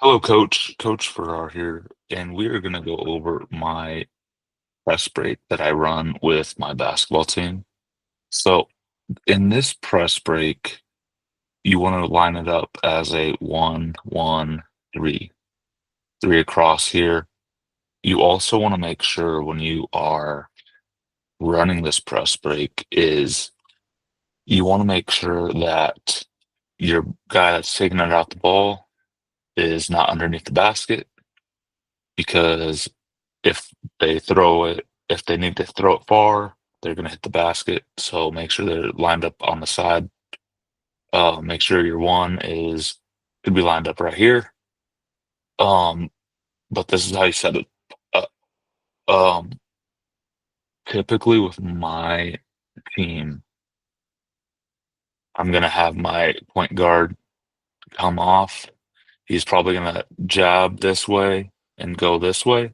Hello, Coach. Coach Farrar here, and we are going to go over my press break that I run with my basketball team. So, in this press break, you want to line it up as a 1-1-3, three across here. You also want to make sure when you are running this press break is you want to make sure that your guy that's taking it out the ball is not underneath the basket because if if they need to throw it far, they're gonna hit the basket. So make sure they're lined up on the side. Make sure your one is could be lined up right here. Um, but this is how you set it up. Um, Typically with my team, I'm gonna have my point guard come off. He's probably gonna jab this way and go this way.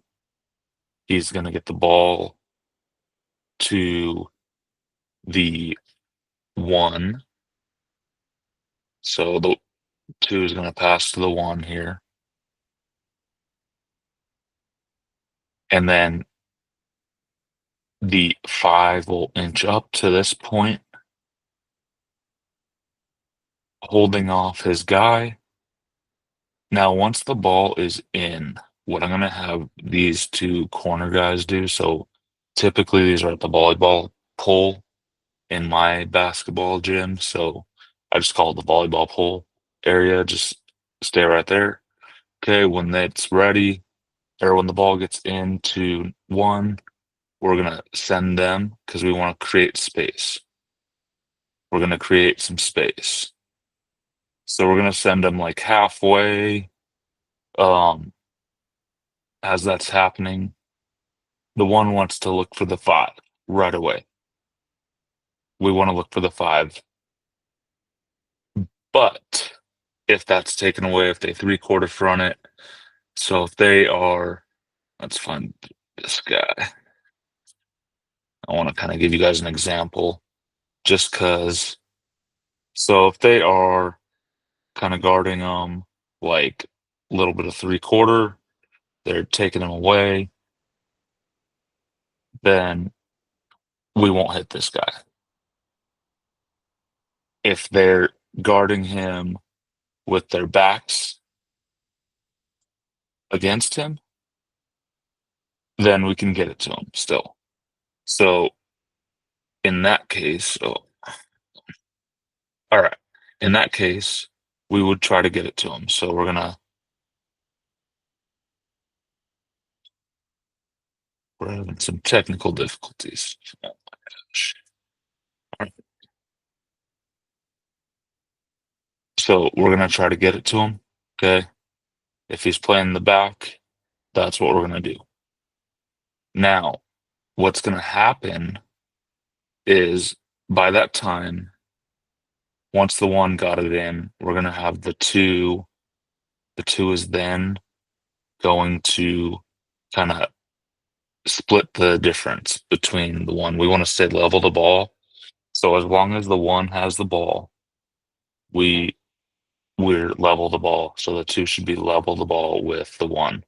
He's gonna get the ball to the one. So the two is gonna pass to the one here. And then the five will inch up to this point, holding off his guy. Now, once the ball is in, what I'm gonna have these two corner guys do, so typically these are at the volleyball pole in my basketball gym, so I just call it the volleyball pole area, just stay right there. Okay, when it's ready, or when the ball gets into one, we're gonna send them because we want to create space. We're gonna create some space. So we're gonna send them like halfway. Um, as that's happening, the one wants to look for the five right away. We want to look for the five. But if that's taken away, if they three-quarter front it, so if they are, let's find this guy. I want to kind of give you guys an example just because. So if they are kind of guarding them like a little bit of three-quarter, they're taking them away, then we won't hit this guy. If they're guarding him with their backs against him, then we can get it to him still. So in that case, all right. In that case, we would try to get it to him. So we're having some technical difficulties. Oh my gosh. All right. So we're gonna try to get it to him. Okay. If he's playing in the back, that's what we're gonna do. Now, what's gonna happen is by that time, once the one got it in, we're gonna have the two. The two is then going to kind of split the difference between the one. We want to stay level the ball. So as long as the one has the ball, we we're level the ball. So the two should be level the ball with the one,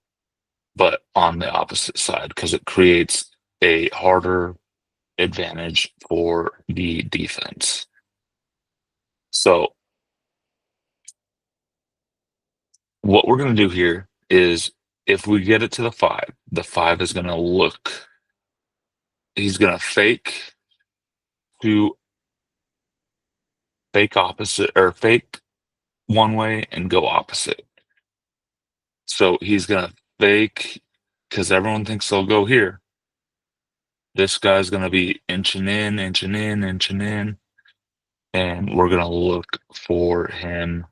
but on the opposite side because it creates a harder advantage for the defense. So what we're going to do here is if we get it to the five is going to look, he's going to to fake opposite or fake one way and go opposite. So he's going to fake because everyone thinks they'll go here. This guy's going to be inching in, inching in, inching in, and we're going to look for him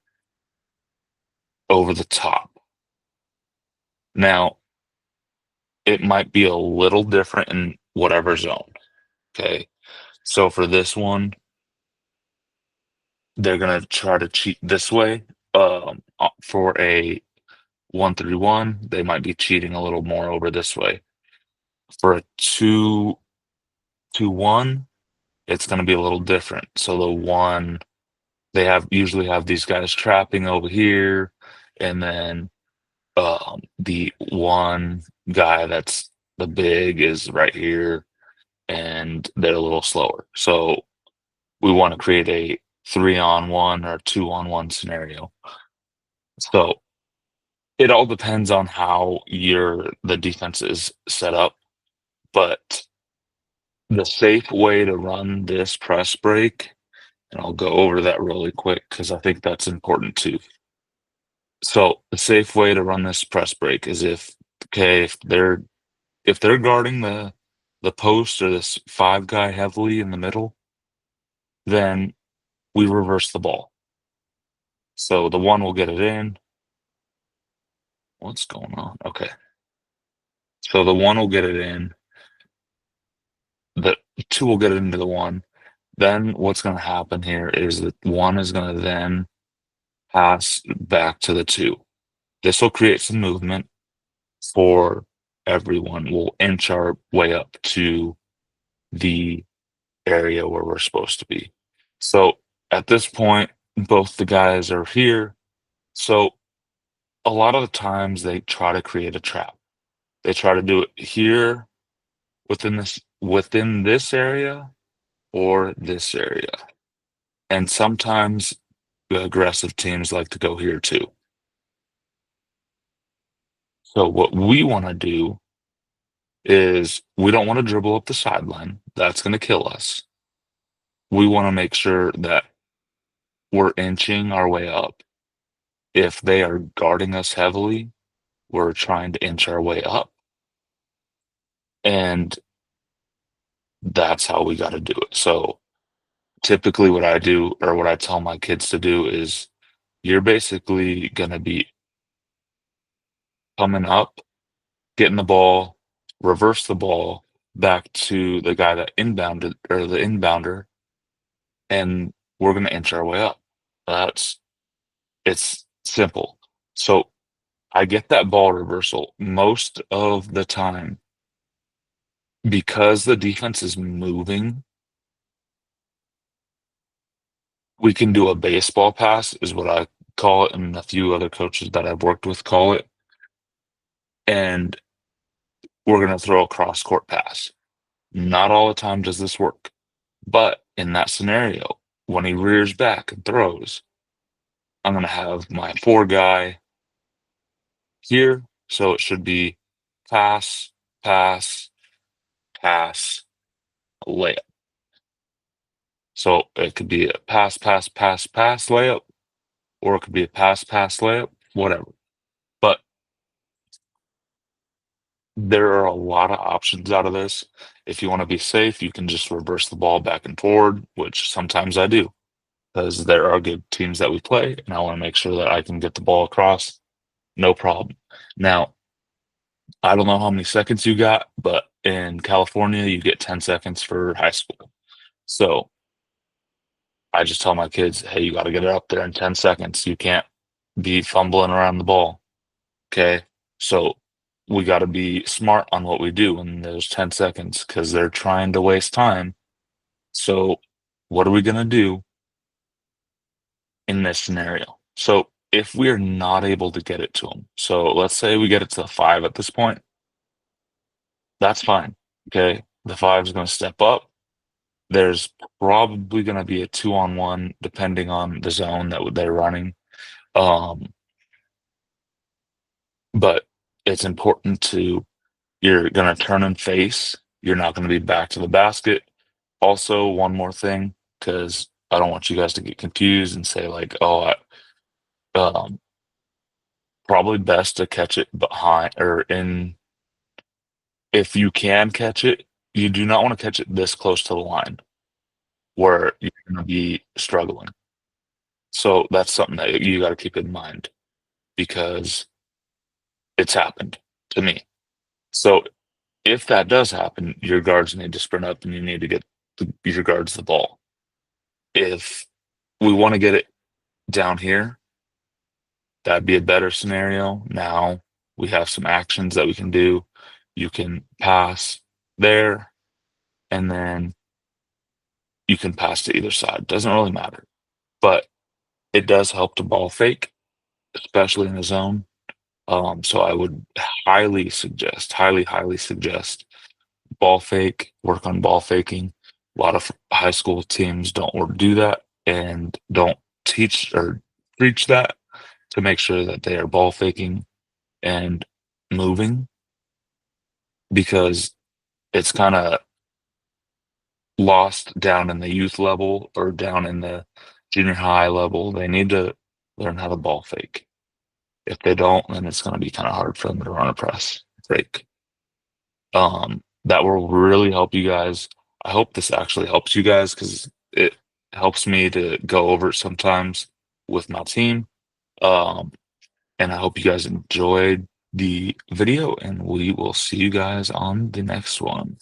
over the top. Now, it might be a little different in whatever zone. Okay. So for this one, they're going to try to cheat this way. For a 1-3-1, they might be cheating a little more over this way. For a 2-2-1, it's going to be a little different. So the one they have usually have these guys trapping over here, and then The one guy that's the big is right here, and they're a little slower. So we want to create a 3-on-1 or 2-on-1 scenario. So it all depends on how the defense is set up, but the safe way to run this press break, and I'll go over that really quick because I think that's important too. So the safe way to run this press break is okay, if they're guarding the post or this five guy heavily in the middle, then we reverse the ball. So the one will get it in. What's going on? Okay. So the one will get it in. The two will get it into the one. Then what's going to happen here is that one is going to then pass back to the two. This will create some movement for everyone. We'll inch our way up to the area where we're supposed to be. So at this point, both the guys are here. So a lot of the times they try to create a trap. They try to do it here within this area or this area. And sometimes the aggressive teams like to go here too. So what we want to do is we don't want to dribble up the sideline. That's going to kill us. We want to make sure that we're inching our way up. If they are guarding us heavily, we're trying to inch our way up. And that's how we got to do it. So typically what I do or what I tell my kids to do is you're basically going to be coming up, getting the ball, reverse the ball back to the guy that inbounded or the inbounder, and we're going to inch our way up. It's simple. So I get that ball reversal most of the time because the defense is moving. We can do a baseball pass, is what I call it, and a few other coaches that I've worked with call it. And we're going to throw a cross court pass. Not all the time does this work, but in that scenario, when he rears back and throws, I'm going to have my four guy here. So it should be pass, pass, pass, layup. So it could be a pass, pass, pass, pass layup, or it could be a pass, pass layup, whatever. But there are a lot of options out of this. If you want to be safe, you can just reverse the ball back and forward, which sometimes I do because there are good teams that we play, and I want to make sure that I can get the ball across. No problem. Now, I don't know how many seconds you got, but in California, you get 10 seconds for high school. So I just tell my kids, hey, you got to get it up there in 10 seconds. You can't be fumbling around the ball. Okay. So we got to be smart on what we do in those 10 seconds because they're trying to waste time. So what are we going to do in this scenario? So if we're not able to get it to them, so let's say we get it to the five at this point, that's fine. Okay. The five is going to step up. There's probably going to be a 2-on-1 depending on the zone that they're running. Um, but it's important you're going to turn and face. You're not going to be back to the basket. Also, one more thing, because I don't want you guys to get confused and say like, oh, um, probably best to catch it behind or in. If you can catch it, you do not want to catch it this close to the line where you're going to be struggling. So that's something that you got to keep in mind because it's happened to me. So if that does happen, your guards need to sprint up and you need to get your guards the ball. If we want to get it down here, that'd be a better scenario. Now we have some actions that we can do. You can pass there, and then you can pass to either side. Doesn't really matter, but it does help to ball fake, especially in the zone. So I would highly suggest ball fake, work on ball faking. A lot of high school teams don't do that and don't teach or preach that to make sure that they are ball faking and moving because it's kind of lost down in the youth level or down in the junior high level. They need to learn how to ball fake. If they don't, then it's going to be kind of hard for them to run a press break. That will really help you guys. I hope this actually helps you guys because it helps me to go over it sometimes with my team. Um, and I hope you guys enjoyed the video, and we will see you guys on the next one.